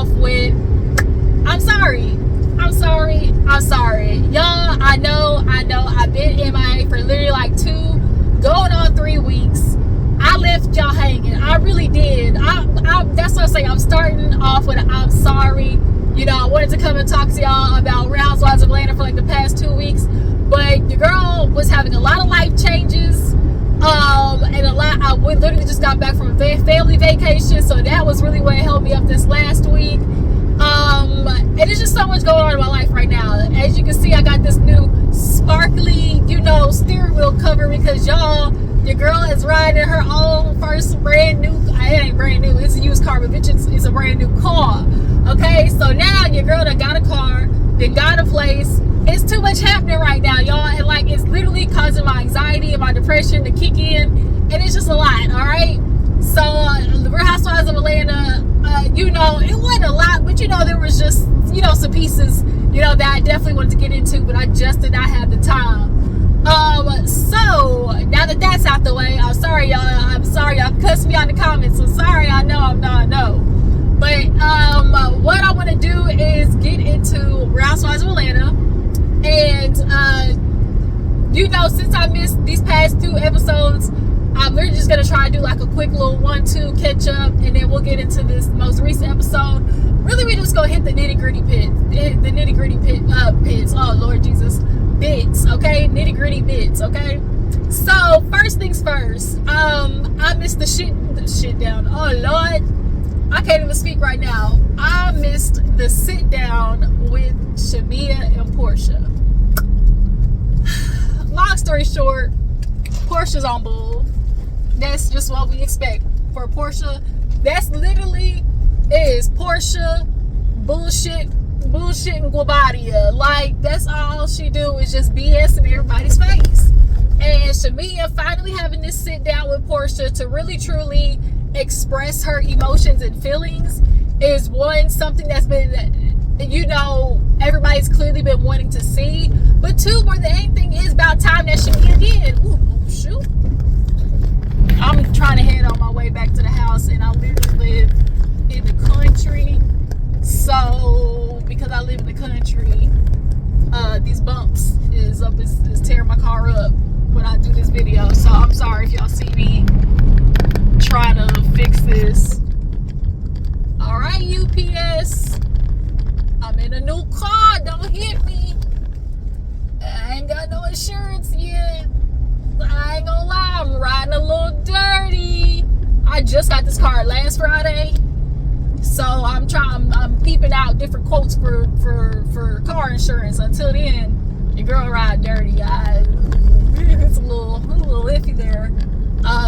off with, I'm sorry. Y'all, I know, I've been MIA for literally like 2, going on 3 weeks. I left y'all hanging. I really did. That's what I'm saying. I'm starting off with a I'm sorry. You know, I wanted to come and talk to y'all about Real Housewives of Atlanta for like the past 2 weeks. But your girl was having a lot of life changes. And I literally just got back from a family vacation. So that was really what held me up this last week. And there's just so much going on in my life right now. As you can see, I got this new sparkly, steering wheel cover because your girl is riding her own first brand new, it ain't brand new, it's a used car, but bitch, it's a brand new car. Okay, so now your girl done got a car, then got a place. It's too much happening right now, y'all, and like it's literally causing my anxiety and my depression to kick in, and it's just a lot, all right? So the Real Housewives of Atlanta, it wasn't a lot, but there was just some pieces that I definitely wanted to get into, but I just did not have the time. So now that that's out the way, I'm sorry y'all cussed me out in the comments. I'm sorry, I know. But what I want to do is get into Real Housewives of Atlanta, and since I missed these past 2 episodes, I'm literally just gonna try to do like a quick little 1-2 catch up, and then we'll get into this most recent episode. Really, we just gonna hit the nitty gritty bits. Oh Lord Jesus, bits. Okay, nitty gritty bits. Okay. So first things first. I missed the shit down. Oh Lord, I can't even speak right now. I missed the sit down with Shamia and Porsha. Long story short, Porsha's on bull. That's just what we expect for Porsha. That's literally is Porsha bullshit and Guabadia. Like, that's all she do is just BS in everybody's face. And Shamia finally having this sit down with Porsha to really truly express her emotions and feelings is something that's been everybody's clearly been wanting to see. But 2, more than anything, is about time that Shamia did. Ooh, shoot. I'm trying to head on my way back to the house, and I literally live in the country. So because I live in the country, these bumps is tearing my car up when I do this video. So I'm sorry if y'all see me trying to fix this. All right, UPS, I'm in a new car. Don't hit me. I ain't got no insurance yet. I ain't gonna lie, I'm riding a little dirty. I just got this car last Friday, so I'm peeping out different quotes for car insurance. Until then, your girl ride dirty. It's a little iffy there.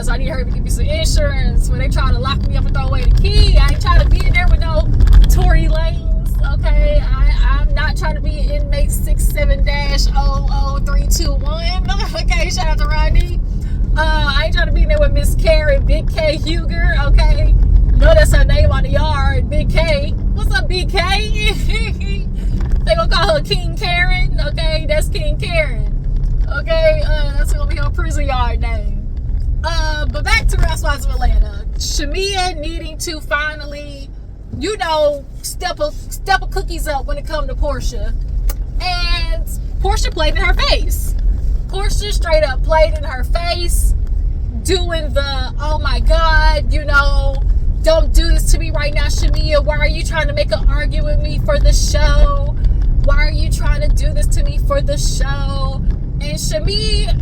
So I need her to give me some insurance when they try to lock me up and throw away the key. I ain't trying to be in there with no Tory Lanes, okay? I'm not trying to be inmate 67-00321. Okay, shout out to Rodney. I ain't trying to be in there with Miss Karen, Big K Huger, okay? No, that's her name on the yard, Big K. What's up, Big K? They gonna call her King Karen, okay? That's King Karen. Okay, that's gonna be her prison yard name. But back to Real Housewives of Atlanta. Shamia needing to finally, step a cookies up when it comes to Porsha. And Porsha played in her face. Porsha straight up played in her face, doing the, oh my God, don't do this to me right now, Shamia. Why are you trying to make an argument with me for the show? Why are you trying to do this to me for the show? And Shamia,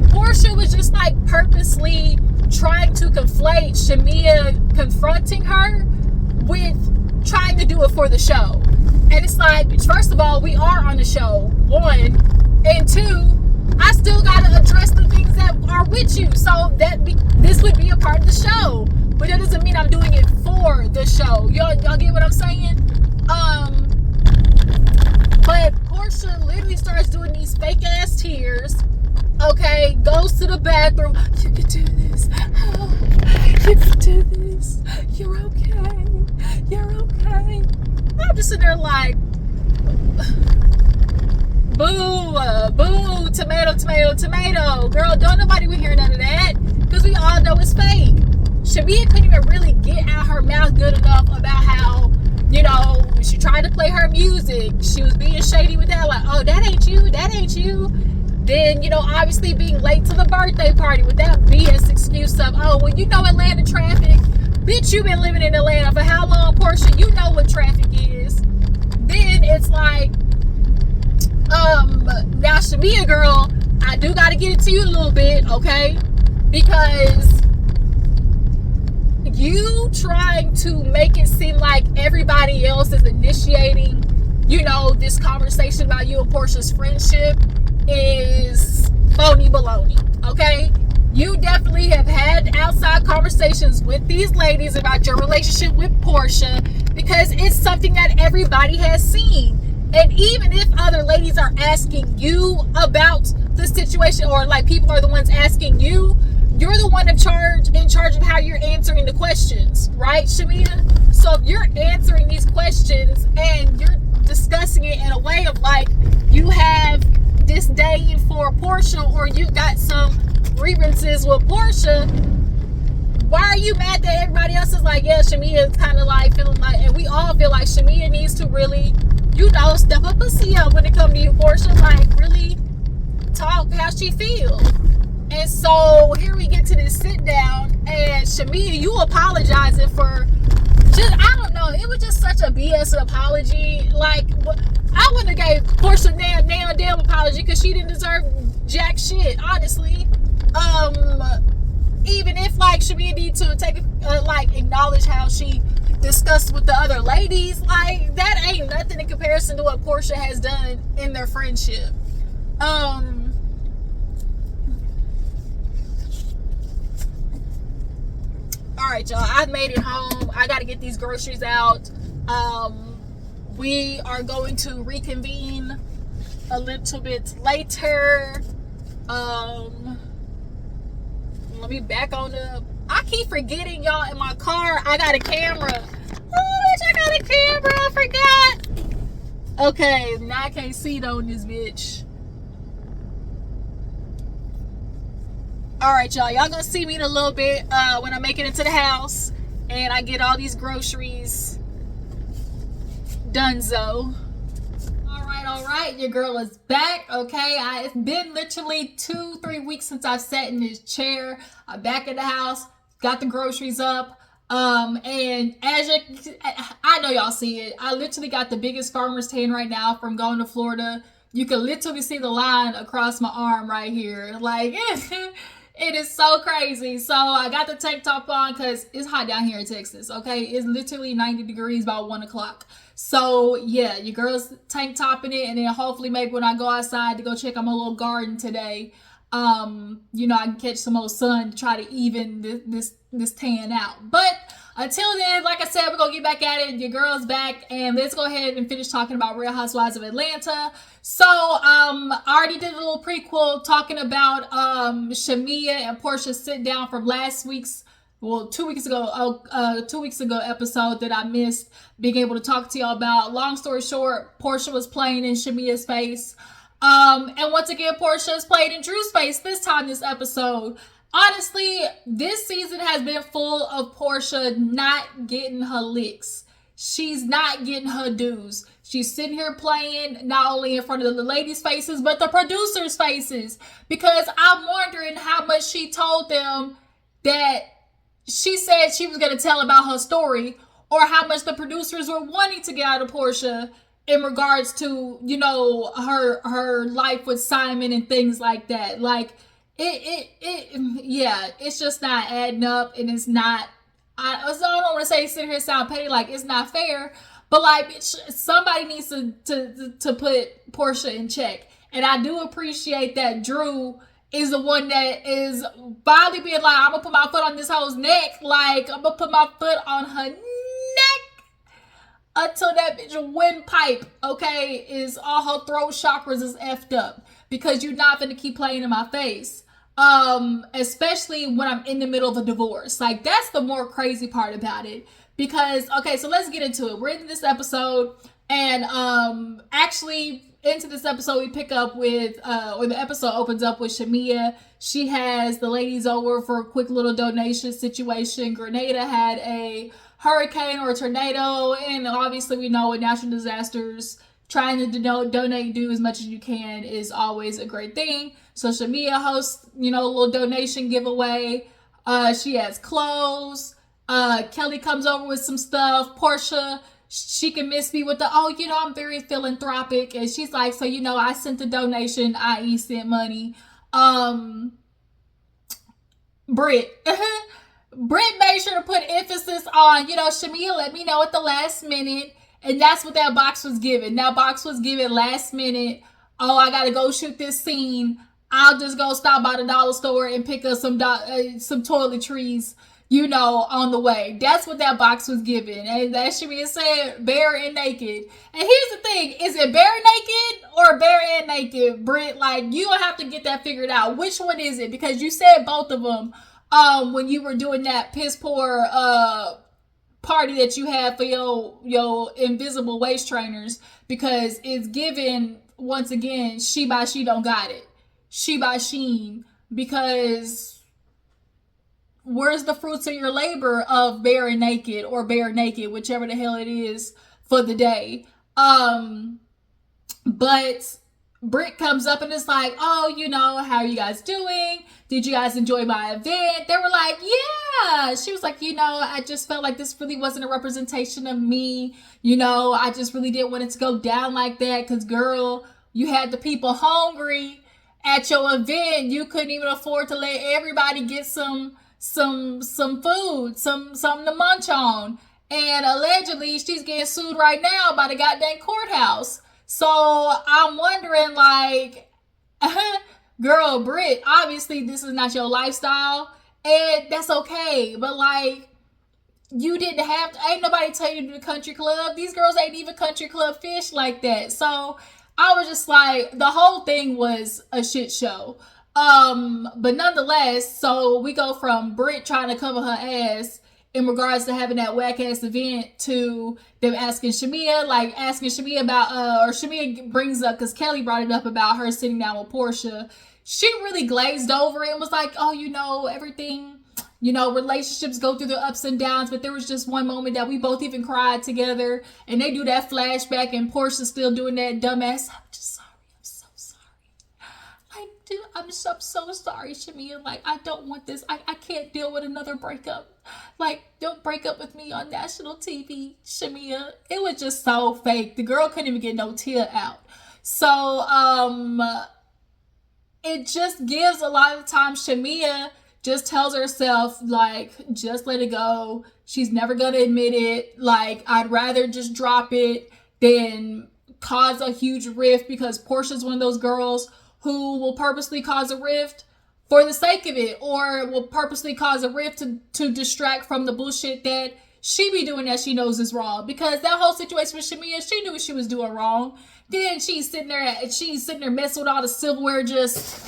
Porsha was just purposely trying to conflate Shamia confronting her with trying to do it for the show. And it's first of all, we are on the show, 1, and 2, I still gotta address the things that are with you, so this would be a part of the show, but that doesn't mean I'm doing it for the show. Y'all get what I'm saying? But Porsha literally starts doing these fake ass tears. Okay, goes to the bathroom. You can do this. Oh, you can do this. You're okay. I'm just sitting there boo, tomato. Girl, don't nobody want to hear none of that, because we all know it's fake. Shamia couldn't even really get out her mouth good enough about how, you know, she tried to play her music. She was being shady with that, like, oh, that ain't you, that ain't you. Then, you know, obviously being late to the birthday party with that BS excuse of, oh, well, you know Atlanta traffic. Bitch, you been living in Atlanta for how long, Porsha? You know what traffic is. Then it's like, now Shamia, girl, I do got to get it to you a little bit, okay? Because you trying to make it seem like everybody else is initiating, you know, this conversation about you and Porsha's friendship is phony baloney, okay? You definitely have had outside conversations with these ladies about your relationship with Porsha, because it's something that everybody has seen. And even if other ladies are asking you about the situation, or like people are the ones asking you, you're the one in charge of how you're answering the questions, right, Shamia? So if you're answering these questions and you're discussing it in a way of like you have disdain for Porsha, or you got some grievances with Porsha, why are you mad that everybody else is like, yeah, Shamia is kind of like feeling like, and we all feel like Shamia needs to really, you know, step up and see her when it comes to you, Porsha, like really talk how she feels. And so here we get to this sit down, and Shamia, you apologizing for just, I don't know, it was just such a BS apology. Like, I wouldn't have gave Porsha damn apology, because she didn't deserve jack shit, honestly. Even if like Shamia need to take like acknowledge how she discussed with the other ladies, like that ain't nothing in comparison to what Porsha has done in their friendship. All right, y'all, I've made it home. I gotta get these groceries out. We are going to reconvene a little bit later. Let me back on the, I keep forgetting, y'all, in my car I got a camera. Oh, bitch, I got a camera, I forgot. Okay, now I can't see it on this bitch. Alright, y'all gonna see me in a little bit when I make it into the house and I get all these groceries donezo. All right, your girl is back, okay? It's been literally 2-3 weeks since I've sat in this chair. I'm back at the house, got the groceries up, and as I know y'all see it, I literally got the biggest farmer's tan right now from going to Florida. You can literally see the line across my arm right here. Like, it is so crazy. So I got the tank top on because it's hot down here in Texas, okay? It's literally 90 degrees by 1 o'clock. So yeah, your girl's tank topping it, and then hopefully maybe when I go outside to go check on my little garden today, you know, I can catch some more sun to try to even this tan out. But until then, like I said, we're gonna get back at it. Your girl's back, and let's go ahead and finish talking about Real Housewives of Atlanta. So I already did a little prequel talking about Shamia and Porsha sit down from last week's, well, 2 weeks ago episode that I missed being able to talk to y'all about. Long story short, Porsha was playing in Shamia's face. And once again, Porsha is playing in Drew's face this time this episode. Honestly, this season has been full of Porsha not getting her licks. She's not getting her dues. She's sitting here playing not only in front of the ladies' faces, but the producers' faces. Because I'm wondering how much she told them that she said she was going to tell about her story, or how much the producers were wanting to get out of Porsha in regards to, you know, her life with Simon and things like that. Like, yeah, it's just not adding up, and it's not, I don't want to say sit here and sound petty, like it's not fair, but like somebody needs to put Porsha in check. And I do appreciate that Drew is the one that is finally being like, I'm gonna put my foot on this hoe's neck, like I'm gonna put my foot on her neck until that bitch windpipe, okay, is all her throat chakras is effed up, because you're not gonna keep playing in my face. Especially when I'm in the middle of a divorce. Like, that's the more crazy part about it. Because, okay, so let's get into it. We're in this episode, and actually, into this episode, we pick up with, or the episode opens up with Shamia. She has the ladies over for a quick little donation situation. Grenada had a hurricane or a tornado, and obviously we know with natural disasters, trying to donate, do as much as you can is always a great thing. So Shamia hosts, a little donation giveaway. She has clothes. Kelli comes over with some stuff. Porsha, she can miss me with the, I'm very philanthropic. And she's like, so, I sent the donation, i.e. sent money. Britt. Britt made sure to put emphasis on, Shamia let me know at the last minute. And that's what that box was given. That box was given last minute. Oh, I got to go shoot this scene. I'll just go stop by the dollar store and pick up some toiletries, on the way. That's what that box was given. And that should be said, bare and naked. And here's the thing. Is it bare naked or bare and naked, Britt? Like, you don't have to get that figured out. Which one is it? Because you said both of them when you were doing that piss poor party that you had for your invisible waist trainers. Because it's given, once again, she by she don't got it. She by sheen. Because where's the fruits of your labor of bare and naked or bare naked, whichever the hell it is for the day. But Britt comes up and it's like, how are you guys doing? Did you guys enjoy my event? They were like, yeah. She was like, I just felt like this really wasn't a representation of me. I just really didn't want it to go down like that. Cause girl, you had the people hungry at your event. You couldn't even afford to let everybody get some food, something to munch on. And allegedly she's getting sued right now by the goddamn courthouse. So I'm wondering, like, girl, Britt, obviously this is not your lifestyle, and that's okay. But like, you didn't have to, ain't nobody tell you to do the country club. These girls ain't even country club fish like that. So I was just like, the whole thing was a shit show. But nonetheless, so we go from Britt trying to cover her ass in regards to having that whack ass event to them asking Shamia about, or Shamia brings up, cause Kelli brought it up about her sitting down with Porsha. She really glazed over it and was like, everything, relationships go through the ups and downs, but there was just one moment that we both even cried together, and they do that flashback and Porsha's still doing that dumbass, I'm so sorry, Shamia. Like, I don't want this. I can't deal with another breakup. Like, don't break up with me on national TV, Shamia. It was just so fake. The girl couldn't even get no tear out. So, it just gives a lot of the time Shamia just tells herself, like, just let it go. She's never going to admit it. Like, I'd rather just drop it than cause a huge rift, because Porsha's one of those girls who will purposely cause a rift for the sake of it, or will purposely cause a rift to distract from the bullshit that she be doing that she knows is wrong. Because that whole situation with Shamia, she knew what she was doing wrong. Then she's sitting there messing with all the silverware, just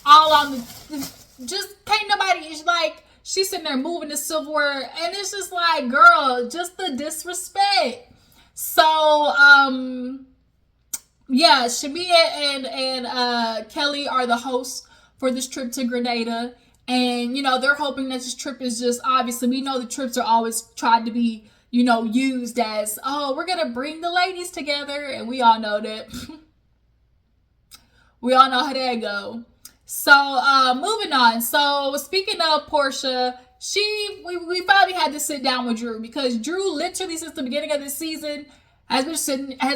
all on the, just can't nobody, it's like, she's sitting there moving the silverware, and it's just like, girl, just the disrespect. So, yeah, Shamia and Kelli are the hosts for this trip to Grenada. And, they're hoping that this trip is just, obviously, we know the trips are always tried to be, used as, we're going to bring the ladies together. And we all know that. We all know how that go. So, moving on. So, speaking of Porsha, we finally had to sit down with Drew, because Drew literally since the beginning of this season has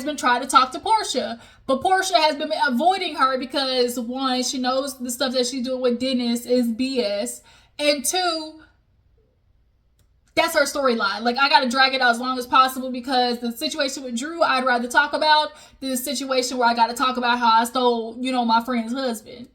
been trying to talk to Porsha, but Porsha has been avoiding her because, one, she knows the stuff that she's doing with Dennis is BS, and two, that's her storyline. Like, I gotta drag it out as long as possible, because the situation with Drew I'd rather talk about than the situation where I gotta talk about how I stole, my friend's husband.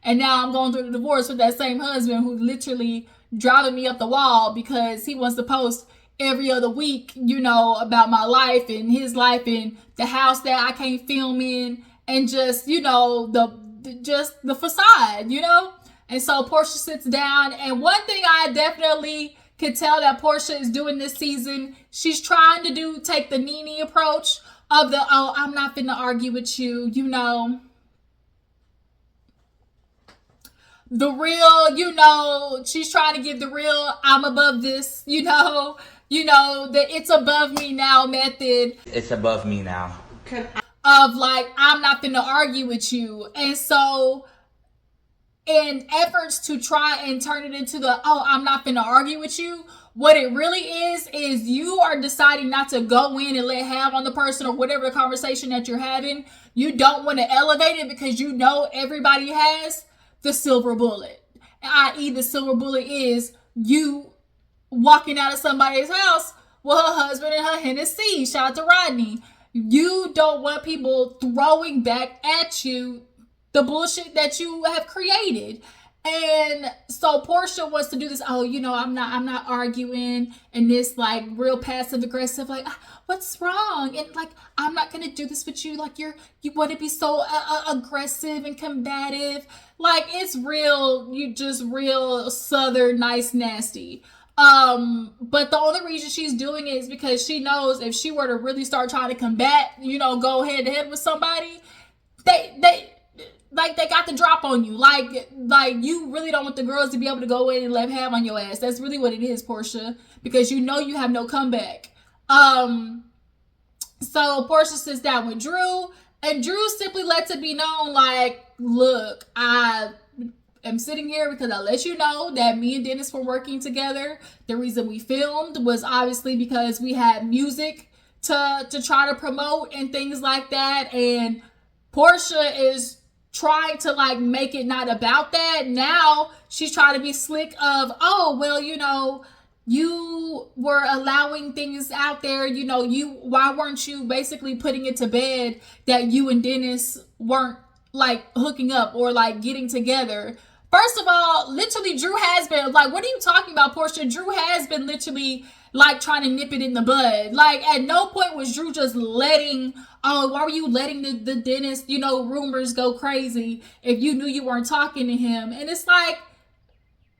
And now I'm going through the divorce with that same husband who literally driving me up the wall because he wants to post every other week, about my life and his life and the house that I can't film in, and just, the facade, And so Porsha sits down, and one thing I definitely could tell that Porsha is doing this season. She's trying to take the Nene approach of the, oh, I'm not finna argue with you, you know. The real, you know, she's trying to give the real, I'm above this, you know, the it's above me now method. It's above me now. Of like, I'm not finna argue with you. And so, in efforts to try and turn it into the, oh, I'm not finna argue with you, what it really is you are deciding not to go in and let have on the person or whatever the conversation that you're having. You don't want to elevate it because you know everybody has the silver bullet, i.e. the silver bullet is you walking out of somebody's house with her husband and her Hennessy. Shout out to Rodney. You don't want people throwing back at you the bullshit that you have created. And so Porsha wants to do this, oh, you know, I'm not arguing, and this like real passive aggressive, like, what's wrong? And like, I'm not gonna do this with you. Like you want to be so aggressive and combative. Like it's real, you just real Southern nice nasty. But the only reason she's doing it is because she knows if she were to really start trying to combat, you know, go head to head with somebody, they got the drop on you. Like you really don't want the girls to be able to go in and let have on your ass. That's really what it is, Porsha, because you know you have no comeback. So Porsha sits down with Drew, and Drew simply lets it be known, like, look, I am sitting here because I let you know that me and Dennis were working together. The reason we filmed was obviously because we had music to try to promote and things like that. And Porsha is trying to like make it not about that. Now she's trying to be slick of, oh, well, you know, you were allowing things out there, you know, why weren't you basically putting it to bed that you and Dennis weren't like hooking up or like getting together? First of all, literally Drew has been like, what are you talking about, Porsha? Drew has been literally like trying to nip it in the bud. Like at no point was Drew just letting, oh, why were you letting the Dennis, you know, rumors go crazy if you knew you weren't talking to him? And it's like,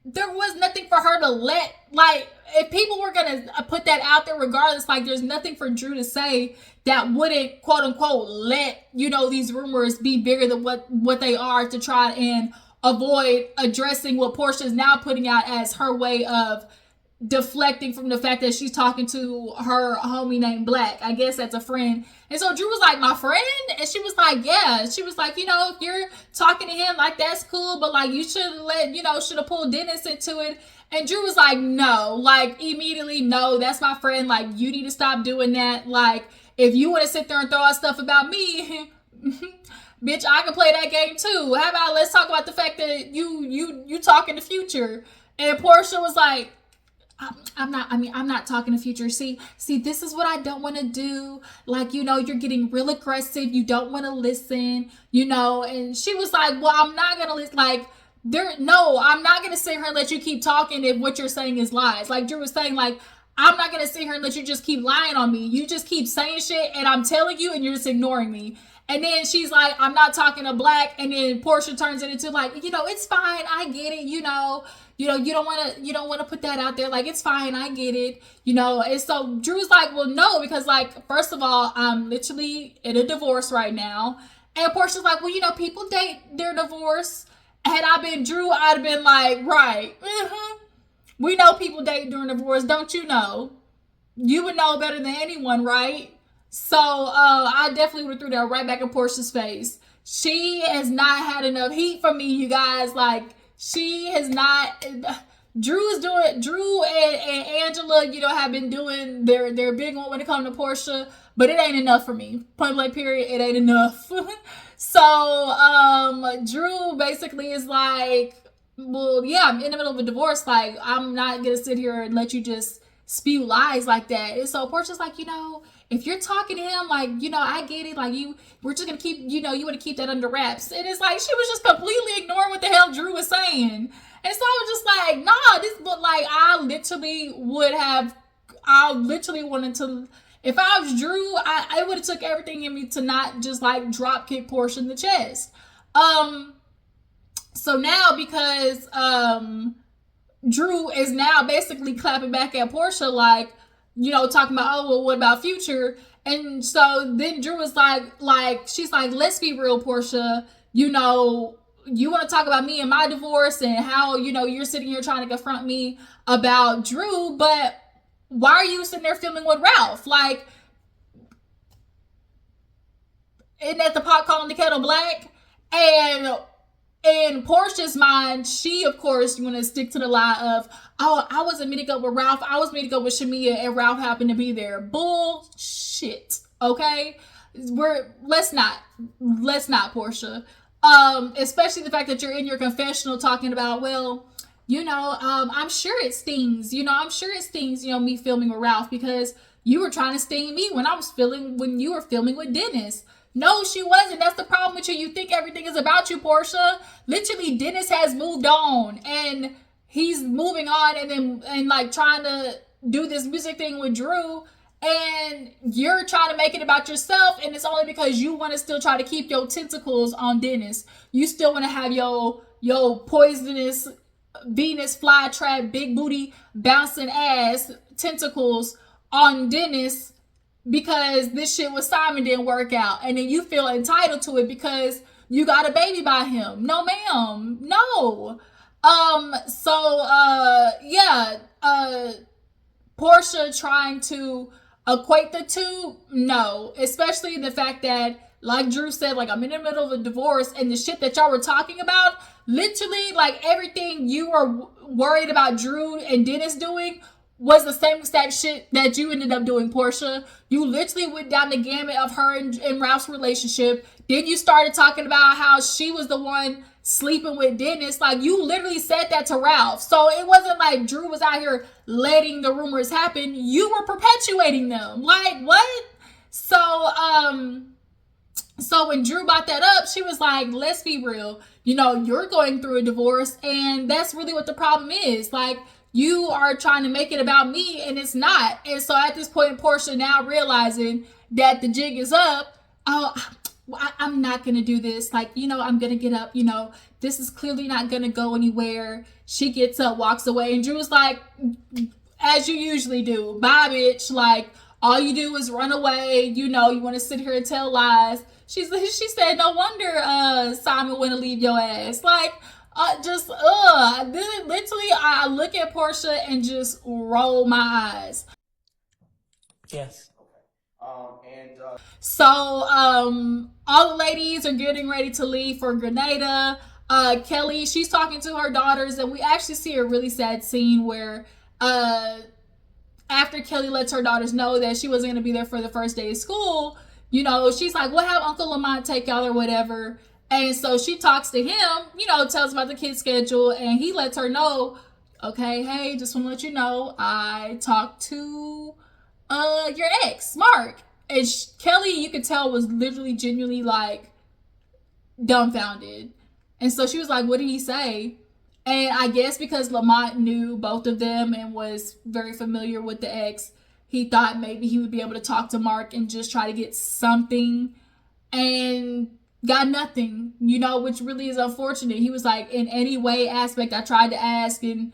there was nothing for her to let, like, if people were going to put that out there regardless, like, there's nothing for Drew to say that wouldn't, quote unquote, let, you know, these rumors be bigger than what they are to try and avoid addressing what Porsha is now putting out as her way of deflecting from the fact that she's talking to her homie named Black. I guess that's a friend. And so Drew was like, my friend? And she was like, yeah. She was like, you know, if you're talking to him, like, that's cool, but like, you should have pulled Dennis into it. And Drew was like, no, like, immediately, no, that's my friend. Like, you need to stop doing that. Like, if you want to sit there and throw out stuff about me, bitch, I can play that game too. How about let's talk about the fact that you talk in the future. And Porsha was like, I'm not talking to future. See, this is what I don't want to do. Like, you know, you're getting real aggressive. You don't want to listen, you know. And she was like, well, I'm not going to listen. Like, I'm not going to sit here and let you keep talking if what you're saying is lies. Like Drew was saying, like, I'm not going to sit here and let you just keep lying on me. You just keep saying shit and I'm telling you and you're just ignoring me. And then she's like, I'm not talking to Black. And then Porsha turns it into like, you know, it's fine. I get it. You know, you don't want to put that out there. Like, it's fine. I get it. You know, and so Drew's like, well, no, because like, first of all, I'm literally in a divorce right now. And Porsha's like, well, you know, people date their divorce. Had I been Drew, I'd have been like, right. We know people date during divorce. Don't you know? You would know better than anyone, right? So I definitely would have threw that right back in Porsha's face. She has not had enough heat from me, you guys. Like, she has not. Drew and Angela, you know, have been doing their big one when it comes to Porsha, but it ain't enough for me. Point blank period, it ain't enough. So Drew basically is like, well, yeah, I'm in the middle of a divorce. Like, I'm not gonna sit here and let you just spew lies like that. And so Porsha's like, you know, if you're talking to him, like, you know, I get it. Like, we're just gonna keep, you know, you want to keep that under wraps. And it's like she was just completely ignoring what the hell Drew was saying. And so I was just like, nah, this, but like, I literally wanted to. If I was Drew, I would have took everything in me to not just like drop kick Porsha in the chest. So now because Drew is now basically clapping back at Porsha, like, talking about, oh, well, what about Future? And so then Drew was like, she's like, let's be real, Porsha. You want to talk about me and my divorce and how, you're sitting here trying to confront me about Drew, but why are you sitting there filming with Ralph? Like, isn't that the pot calling the kettle black? And in Porsha's mind, she, of course, you want to stick to the lie of, oh, I wasn't meeting up with Ralph. I was meeting up with Shamia and Ralph happened to be there. Bullshit. Okay? Let's not, Porsha. Especially the fact that you're in your confessional talking about, well, I'm sure it stings. I'm sure it stings, me filming with Ralph because you were trying to sting me when you were filming with Dennis. No, she wasn't. That's the problem with you. You think everything is about you, Porsha. Literally, Dennis has moved on and he's moving on and like trying to do this music thing with Drew, and you're trying to make it about yourself, and it's only because you want to still try to keep your tentacles on Dennis. You still want to have your poisonous Venus flytrap, big booty, bouncing ass tentacles on Dennis because this shit with Simon didn't work out. And then you feel entitled to it because you got a baby by him. No, ma'am. No. Porsha trying to equate the two, no. Especially the fact that, like Drew said, like, I'm in the middle of a divorce, and the shit that y'all were talking about, literally, like, everything you were worried about Drew and Dennis doing was the same exact shit that you ended up doing, Porsha. You literally went down the gamut of her and Ralph's relationship. Then you started talking about how she was the one sleeping with Dennis. Like, you literally said that to Ralph. So it wasn't like Drew was out here letting the rumors happen. You were perpetuating them. Like, what? So when Drew brought that up, she was like, let's be real. You're going through a divorce, and that's really what the problem is. Like, you are trying to make it about me, and it's not. And so at this point, Porsha now realizing that the jig is up, oh, I'm not going to do this. Like, I'm going to get up. This is clearly not going to go anywhere. She gets up, walks away, and Drew's like, as you usually do, bye, bitch. Like, all you do is run away. You want to sit here and tell lies. She said, no wonder Simon wouldn't leave your ass. Like, literally, I look at Porsha and just roll my eyes. Yes. So, all the ladies are getting ready to leave for Grenada. Kelli, she's talking to her daughters, and we actually see a really sad scene where, after Kelli lets her daughters know that she wasn't going to be there for the first day of school, she's like, we'll have Uncle Lamont take y'all or whatever. And so she talks to him, tells about the kid's schedule, and he lets her know, okay, hey, just want to let you know, I talked to your ex, Mark. And Kelli, you could tell, was literally genuinely like dumbfounded. And so she was like, what did he say? And I guess because Lamont knew both of them and was very familiar with the ex, he thought maybe he would be able to talk to Mark and just try to get something, and got nothing, which really is unfortunate. He was like, in any way aspect, I tried to ask and,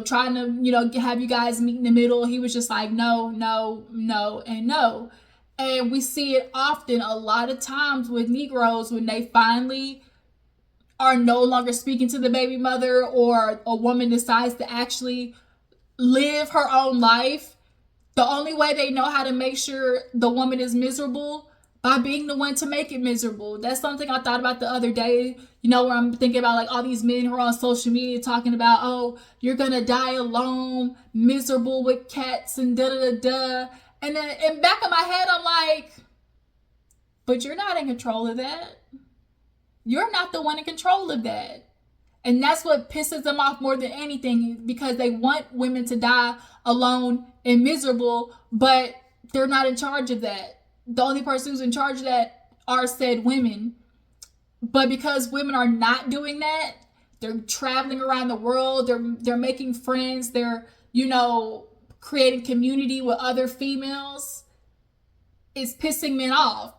trying to, have you guys meet in the middle. He was just like, no, no, no, and no. And we see it often, a lot of times with Negroes, when they finally are no longer speaking to the baby mother, or a woman decides to actually live her own life, the only way they know how to make sure the woman is miserable by being the one to make it miserable. That's something I thought about the other day, where I'm thinking about like all these men who are on social media talking about, oh, you're gonna die alone, miserable with cats and da-da-da-da. And then in the back of my head, I'm like, but you're not in control of that. You're not the one in control of that. And that's what pisses them off more than anything, because they want women to die alone and miserable, but they're not in charge of that. The only person who's in charge of that are said women. But because women are not doing that, they're traveling around the world, they're making friends, they're, creating community with other females, it's pissing men off.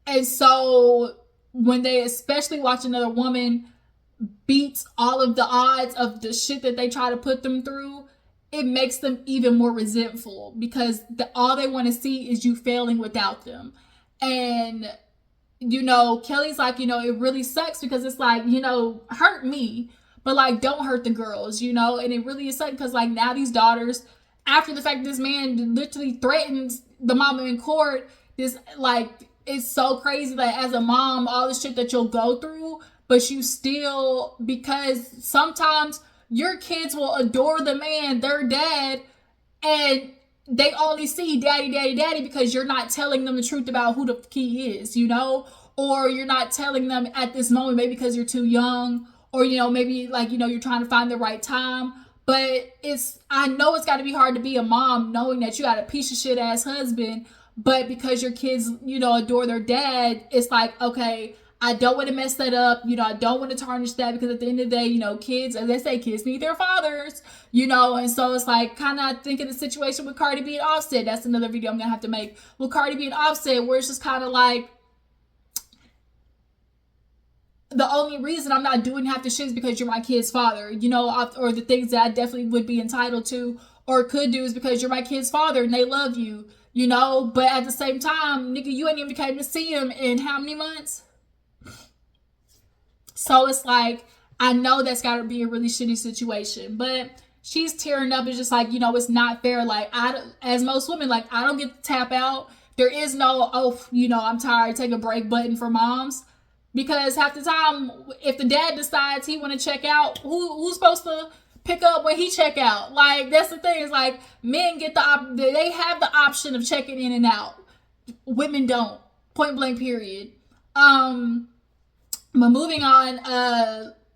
And so when they especially watch another woman beats all of the odds of the shit that they try to put them through, it makes them even more resentful because all they want to see is you failing without them. And, you know, Kelly's like, you know, it really sucks because it's like, you know, hurt me, but like, don't hurt the girls, you know? And it really is sucking because like now these daughters, after the fact this man literally threatens the mama in court, this like, it's so crazy that as a mom, all the shit that you'll go through, but you still, because sometimes your kids will adore the man, their dad, and they only see daddy, daddy, daddy because you're not telling them the truth about who the he is, you know? Or you're not telling them at this moment, maybe because you're too young, or, you know, maybe like, you know, you're trying to find the right time. But I know it's got to be hard to be a mom knowing that you got a piece of shit ass husband, but because your kids, you know, adore their dad, it's like, okay, I don't want to mess that up. You know, I don't want to tarnish that because at the end of the day, you know, kids, as they say, kids need their fathers, you know, and so it's like kind of thinking the situation with Cardi B and Offset. That's another video I'm going to have to make with Cardi B and Offset, where it's just kind of like, the only reason I'm not doing half the shit is because you're my kid's father, you know, or the things that I definitely would be entitled to or could do is because you're my kid's father and they love you, you know, but at the same time, nigga, you ain't even came to see him in how many months? So it's like, I know that's got to be a really shitty situation, but she's tearing up. It's just like, you know, it's not fair. Like, as most women, like, I don't get to tap out. There is no, oh, you know, I'm tired, take a break button for moms. Because half the time, if the dad decides he want to check out, who's supposed to pick up when he check out? Like, that's the thing. It's like, men get they have the option of checking in and out. Women don't. Point blank, period. But moving on,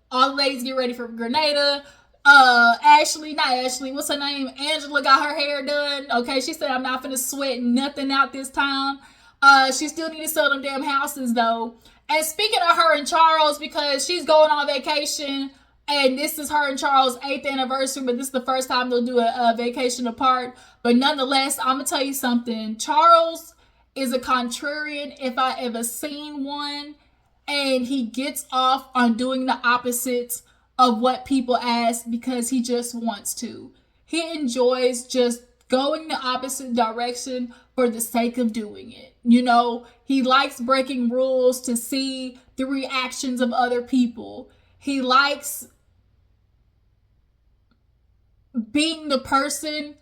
all the ladies get ready for Grenada. What's her name? Angela got her hair done. Okay, she said, I'm not finna sweat nothing out this time. She still need to sell them damn houses though. And speaking of her and Charles, because she's going on vacation, and this is her and Charles' 8th anniversary, but this is the first time they'll do a vacation apart. But nonetheless, I'm going to tell you something. Charles is a contrarian if I ever seen one, and he gets off on doing the opposites of what people ask because he just wants to. He enjoys just going the opposite direction for the sake of doing it. You know, he likes breaking rules to see the reactions of other people. He likes being the person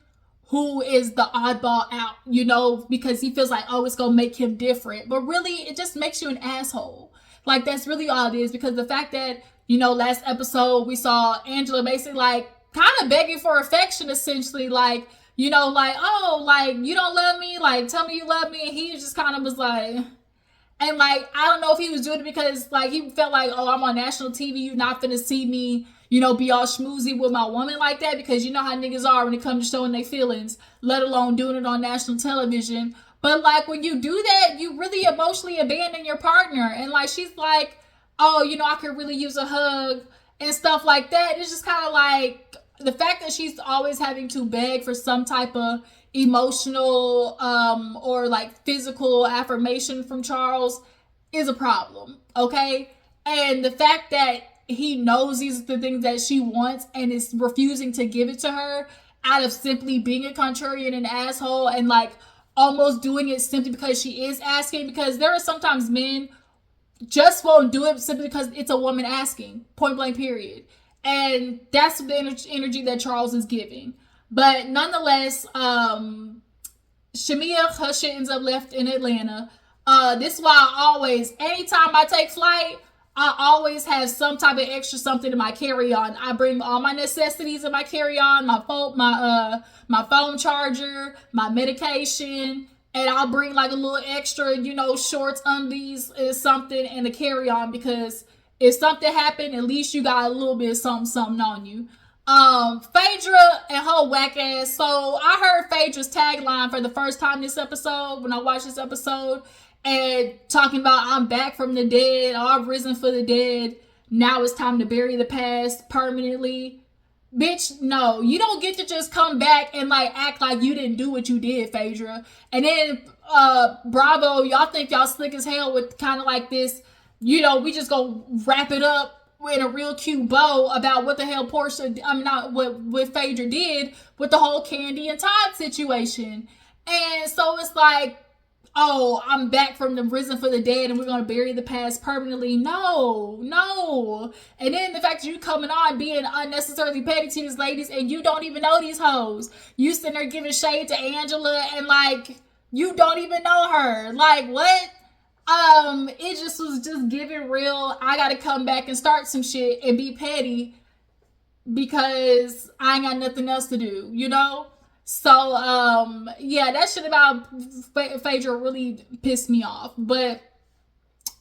who is the oddball out, you know, because he feels like, oh, it's going to make him different. But really, it just makes you an asshole. Like, that's really all it is, because the fact that, you know, last episode we saw Angela basically like kind of begging for affection, essentially, like, you know, like, oh, like, you don't love me? Like, tell me you love me. And he just kind of was like, and like, I don't know if he was doing it because, like, he felt like, oh, I'm on national TV. You're not finna see me, you know, be all schmoozy with my woman like that, because you know how niggas are when it comes to showing their feelings, let alone doing it on national television. But, like, when you do that, you really emotionally abandon your partner. And, like, she's like, oh, you know, I could really use a hug and stuff like that. It's just kind of like, the fact that she's always having to beg for some type of emotional or like physical affirmation from Charles is a problem, okay? And the fact that he knows these are the things that she wants and is refusing to give it to her out of simply being a contrarian and asshole, and like almost doing it simply because she is asking, because there are sometimes men just won't do it simply because it's a woman asking, point blank, period. And that's the energy that Charles is giving. But nonetheless, Shamia, her shit ends up left in Atlanta. This is why I always, anytime I take flight, I always have some type of extra something in my carry-on. I bring all my necessities in my carry-on, my phone charger, my medication, and I'll bring like a little extra, you know, shorts, undies, something in the carry-on, because if something happened, at least you got a little bit of something on you. Phaedra and her whack ass. So I heard Phaedra's tagline for the first time this episode, when I watched this episode, and talking about, I'm back from the dead, I've risen for the dead, now it's time to bury the past permanently. Bitch, no, you don't get to just come back and like act like you didn't do what you did, Phaedra. And then Bravo, y'all think y'all slick as hell with kind of like this, you know, we just go wrap it up in a real cute bow about what the hell Porsha, not what Phaedra did with the whole Candy and Todd situation. And so it's like, oh, I'm back from the risen for the dead and we're going to bury the past permanently. No. And then the fact that you coming on being unnecessarily petty to these ladies and you don't even know these hoes. You sitting there giving shade to Angela and like, you don't even know her. Like, what? It just was just giving real, I got to come back and start some shit and be petty because I ain't got nothing else to do, you know? So, yeah, that shit about Phaedra really pissed me off. But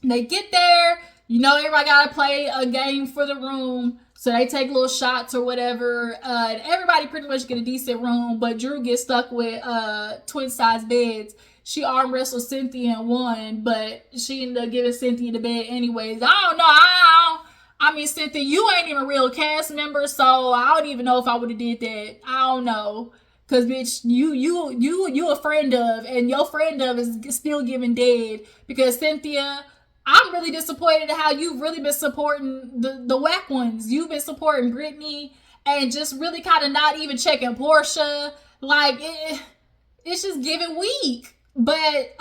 they get there, you know, everybody gotta play a game for the room. So they take little shots or whatever. And everybody pretty much get a decent room. But Drew gets stuck with twin size beds. She arm wrestled Cynthia and won, but she ended up giving Cynthia the bed anyways. I don't know. I mean, Cynthia, you ain't even a real cast member, so I don't even know if I would have did that. I don't know. Cause bitch, you a friend of, and your friend of is still giving dead. Because Cynthia, I'm really disappointed at how you've really been supporting the whack ones. You've been supporting Brittany and just really kind of not even checking Porsha. Like it's just giving weak. But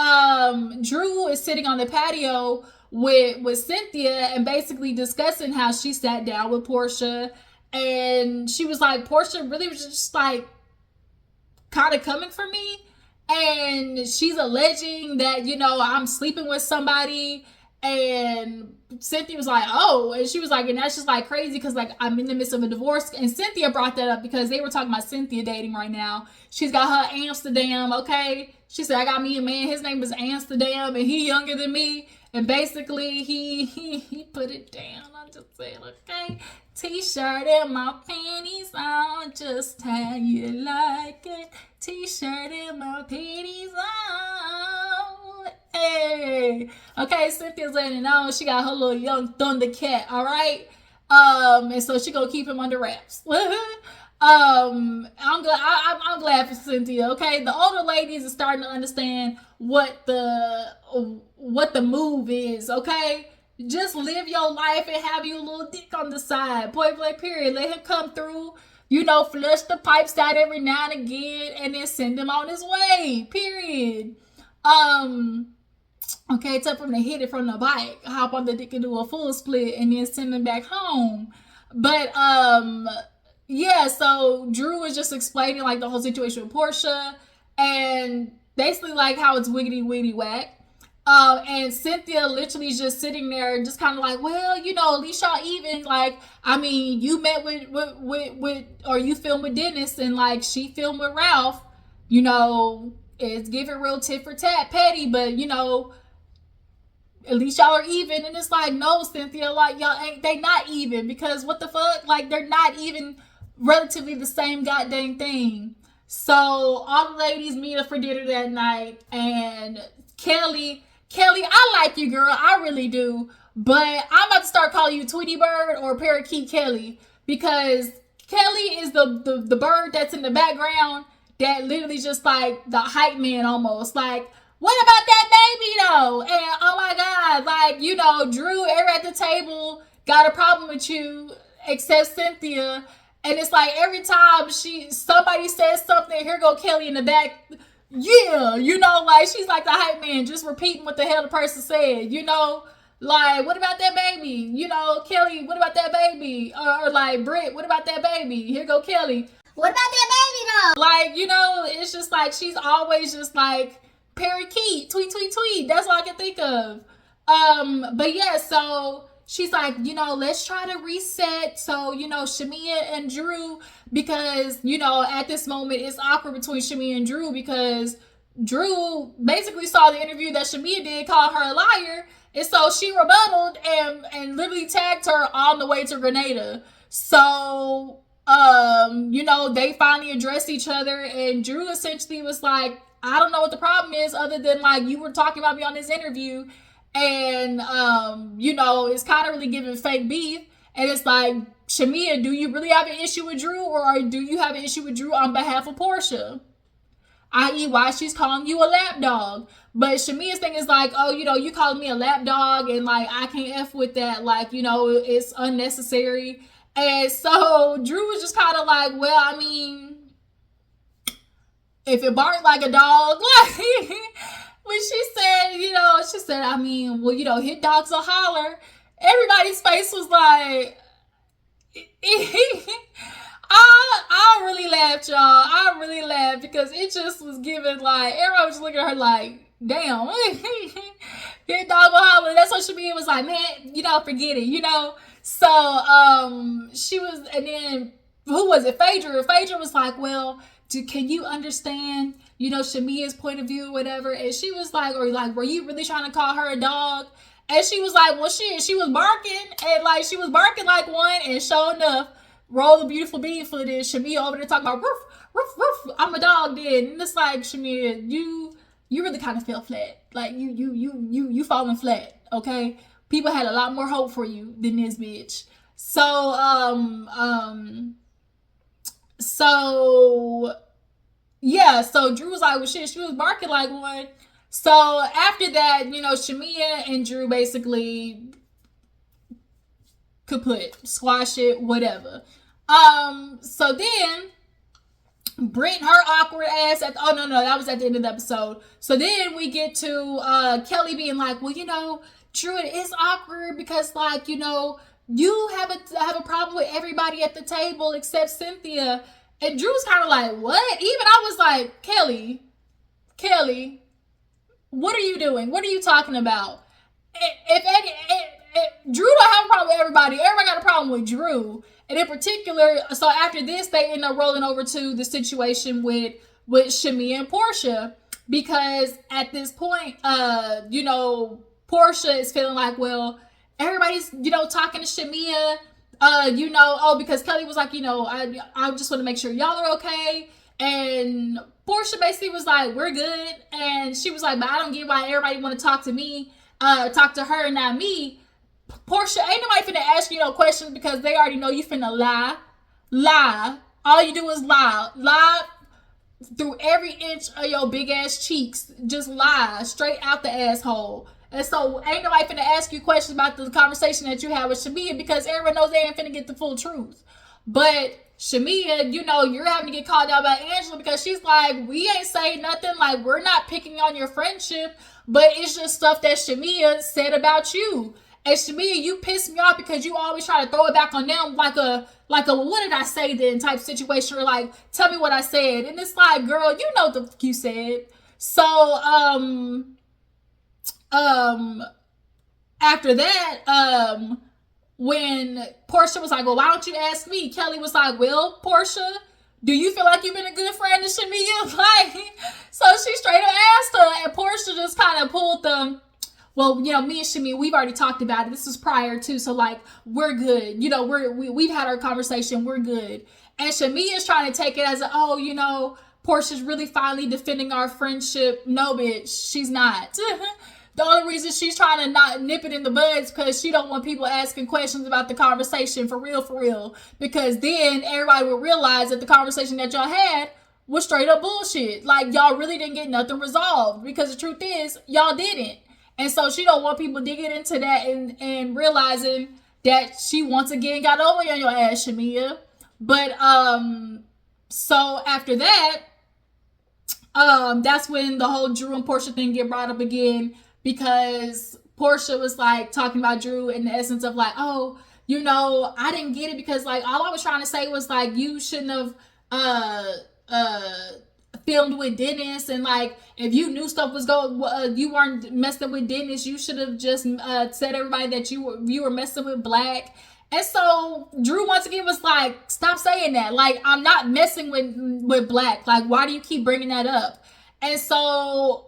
Drew is sitting on the patio with Cynthia and basically discussing how she sat down with Porsha, and she was like, Porsha really was just like kind of coming for me, and she's alleging that, you know, I'm sleeping with somebody. And Cynthia was like, oh, and she was like, and that's just like crazy because like I'm in the midst of a divorce. And Cynthia brought that up because they were talking about Cynthia dating right now. She's got her Amsterdam, okay? She said, I got me a man, his name is Amsterdam, and he younger than me. And basically he put it down. I just said, okay, t-shirt and my panties on, just how you like it. T-shirt and my panties on. Hey, okay, Cynthia's letting it know she got her little young Thundercat, all right? And so she gonna keep him under wraps. I'm glad for Cynthia. Okay, the older ladies are starting to understand what the move is. Okay, just live your life and have you a little dick on the side. Point blank, period. Let him come through. You know, flush the pipes out every now and again, and then send him on his way. Period. Okay, it's up from the hit it from the bike, hop on the dick and do a full split, and then send him back home. But yeah, so Drew was just explaining like the whole situation with Porsha and basically like how it's wiggity wiggity whack. And Cynthia literally is just sitting there just kind of like, well, you know, at least y'all even. Like, I mean, you met with or you filmed with Dennis and like she filmed with Ralph. You know, it's giving real tit for tat petty, but you know, at least y'all are even. And it's like, no, Cynthia, like y'all ain't, they not even, because what the fuck, like they're not even relatively the same goddamn thing. So all the ladies meet up for dinner that night, and Kelli, I like you, girl, I really do, but I'm about to start calling you Tweety Bird or Parakeet Kelli, because Kelli is the bird that's in the background that literally just like the hype man almost. Like, what about that baby though? And oh my God, like, you know, Drew, everyone at the table got a problem with you except Cynthia. And it's like every time somebody says something, here go Kelli in the back. Yeah, you know, like she's like the hype man, just repeating what the hell the person said, you know? Like, what about that baby? You know, Kelli, what about that baby? Or like, Britt, what about that baby? Here go Kelli. What about that baby though? Like, you know, it's just like she's always just like parakeet, tweet, tweet, tweet. That's all I can think of. But yeah, so she's like, you know, let's try to reset. So, you know, Shamia and Drew, because, you know, at this moment it's awkward between Shamia and Drew because Drew basically saw the interview that Shamia did, called her a liar. And so she rebutted and literally tagged her on the way to Grenada. So, you know, they finally addressed each other, and Drew essentially was like, I don't know what the problem is other than like you were talking about me on this interview, and you know, it's kind of really giving fake beef. And it's like, Shamia, do you really have an issue with Drew, or do you have an issue with Drew on behalf of Porsha? i.e. why she's calling you a lap dog. But Shamia's thing is like, oh, you know, you calling me a lap dog, and like I can't F with that, like, you know, it's unnecessary. And so Drew was just kind of like, well, I mean, if it barked like a dog, like when she said, you know, she said, I mean, well, you know, hit dogs will holler. Everybody's face was like, I really laughed, y'all. I really laughed because it just was giving like, everyone was just looking at her like, damn, hit dog will holler. That's what Shamia was like, man, you know, forget it, you know. So she was, and then who was it? Phaedra. Phaedra was like, well, can you understand, you know, Shamia's point of view or whatever? And she was like, or like, were you really trying to call her a dog? And she was like, well, shit, she was barking, and like she was barking like one, and sure enough, roll the beautiful bean footage. Shamia over there talking about roof, roof, roof. I'm a dog then. And it's like, Shamia, you really kind of fell flat. Like you falling flat. Okay, people had a lot more hope for you than this bitch. So yeah. So Drew was like, well, shit, she was barking like one. So after that, you know, Shamia and Drew basically kaput, squash it, whatever. So then Britt, her awkward ass at no, that was at the end of the episode. So then we get to Kelli being like, well, you know, Drew, it is awkward because, like, you know, you have a problem with everybody at the table except Cynthia. And Drew's kind of like, what? Even I was like, Kelli, what are you doing? What are you talking about? Drew don't have a problem with everybody. Everybody got a problem with Drew. And in particular, so after this, they end up rolling over to the situation with Shamia and Porsha. Because at this point, you know, Porsha is feeling like, well, everybody's, you know, talking to Shamia. You know, oh, because Kelli was like, you know, I just want to make sure y'all are okay. And Porsha basically was like, we're good. And she was like, but I don't get why everybody want to talk to me, talk to her and not me. Porsha, ain't nobody finna ask you no questions because they already know you finna lie. All you do is lie through every inch of your big ass cheeks. Just lie straight out the asshole. And so ain't nobody finna ask you questions about the conversation that you had with Shamia because everyone knows they ain't finna get the full truth. But Shamia, you know, you're having to get called out by Angela because she's like, we ain't saying nothing. Like, we're not picking on your friendship, but it's just stuff that Shamia said about you. And Shamia, you piss me off because you always try to throw it back on them like a what did I say then type situation, or like, tell me what I said. And it's like, girl, you know what the fuck you said. So after that, when Porsha was like, well, why don't you ask me? Kelli was like, well, Porsha, do you feel like you've been a good friend to Shamia? Like, so she straight up asked her, and Porsha just kind of pulled them. Well, you know, me and Shamia, we've already talked about it. This was prior to, so like, we're good. You know, we've had our conversation. We're good. And Shamia is trying to take it as oh, you know, Porsha's really finally defending our friendship. No, bitch, she's not. The only reason she's trying to not nip it in the bud is because she don't want people asking questions about the conversation for real. Because then everybody will realize that the conversation that y'all had was straight up bullshit. Like, y'all really didn't get nothing resolved. Because the truth is, y'all didn't. And so she don't want people digging into that and realizing that she once again got over on your ass, Shamia. But so after that, that's when the whole Drew and Porsha thing get brought up again, because Porsha was like talking about Drew in the essence of like, oh, you know, I didn't get it because like all I was trying to say was like you shouldn't have filmed with Dennis, and like if you knew stuff was going, you weren't messing with Dennis, you should have just said everybody that you were messing with Black. And so Drew once again was like, stop saying that. Like, I'm not messing with Black. Like, why do you keep bringing that up? And so,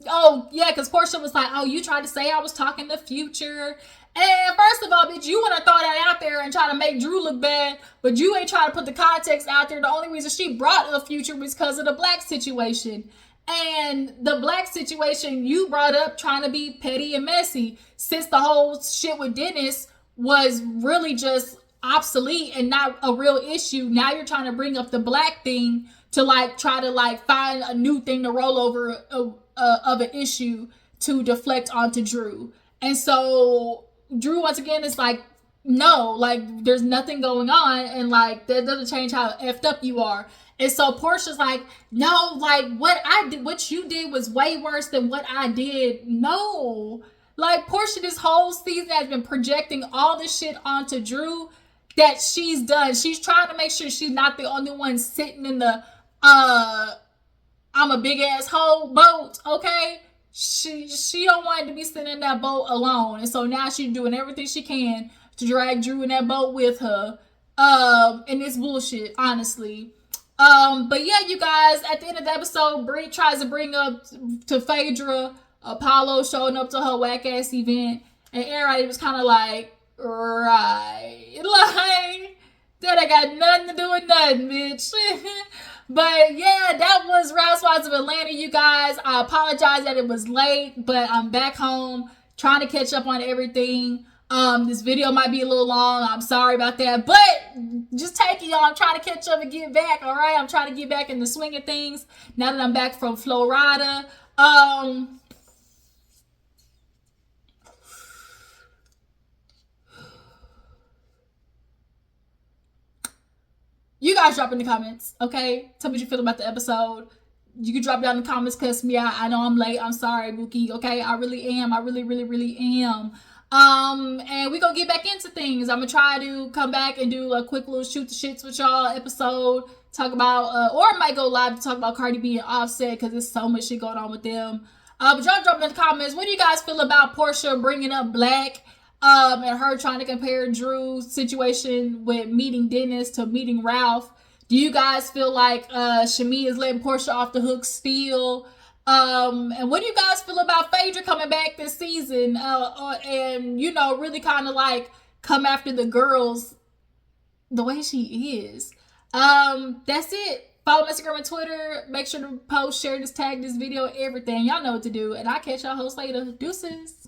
oh yeah, because Porsha was like, oh, you tried to say I was talking the Future. And first of all, bitch, you want to throw that out there and try to make Drew look bad, but you ain't trying to put the context out there. The only reason she brought up Future was because of the Black situation. And the Black situation you brought up trying to be petty and messy, since the whole shit with Dennis was really just obsolete and not a real issue. Now you're trying to bring up the black thing to like try to like find a new thing to roll over of an issue to deflect onto Drew. And so Drew once again is like, no, like there's nothing going on, and like that doesn't change how effed up you are. And so Porsha's like, no, like what you did was way worse than what I did. No, like Porsha this whole season has been projecting all this shit onto Drew that she's done. She's trying to make sure she's not the only one sitting in the I'm a big ass hoe boat, okay? She don't want to be sitting in that boat alone. And so now she's doing everything she can to drag Drew in that boat with her. And it's bullshit, honestly. But yeah, you guys, at the end of the episode, Brie tries to bring up to Phaedra Apollo showing up to her whack ass event, and everybody was kind of like, right, like that I got nothing to do with nothing, bitch. But yeah, that was Housewives of Atlanta, you guys. I apologize that it was late, but I'm back home trying to catch up on everything. This video might be a little long. I'm sorry about that, but just take it, y'all. I'm trying to catch up and get back. All right, I'm trying to get back in the swing of things now that I'm back from Florida. You guys drop in the comments, okay? Tell me what you feel about the episode. You can drop down in the comments, cuss me out. I know I'm late. I'm sorry, Mookie, okay? I really am. I really, really, really am. And we're gonna get back into things. I'm gonna try to come back and do a quick little shoot the shits with y'all episode. Talk about, or I might go live to talk about Cardi B and Offset because there's so much shit going on with them. But y'all drop in the comments. What do you guys feel about Porsha bringing up Black? And her trying to compare Drew's situation with meeting Dennis to meeting Ralph. Do you guys feel like Shamea is letting Porsha off the hook still? And what do you guys feel about Phaedra coming back this season? And, you know, really kind of like come after the girls the way she is. That's it. Follow Instagram and Twitter. Make sure to post, share this, tag this video, everything. Y'all know what to do. And I'll catch y'all hosts later. Deuces.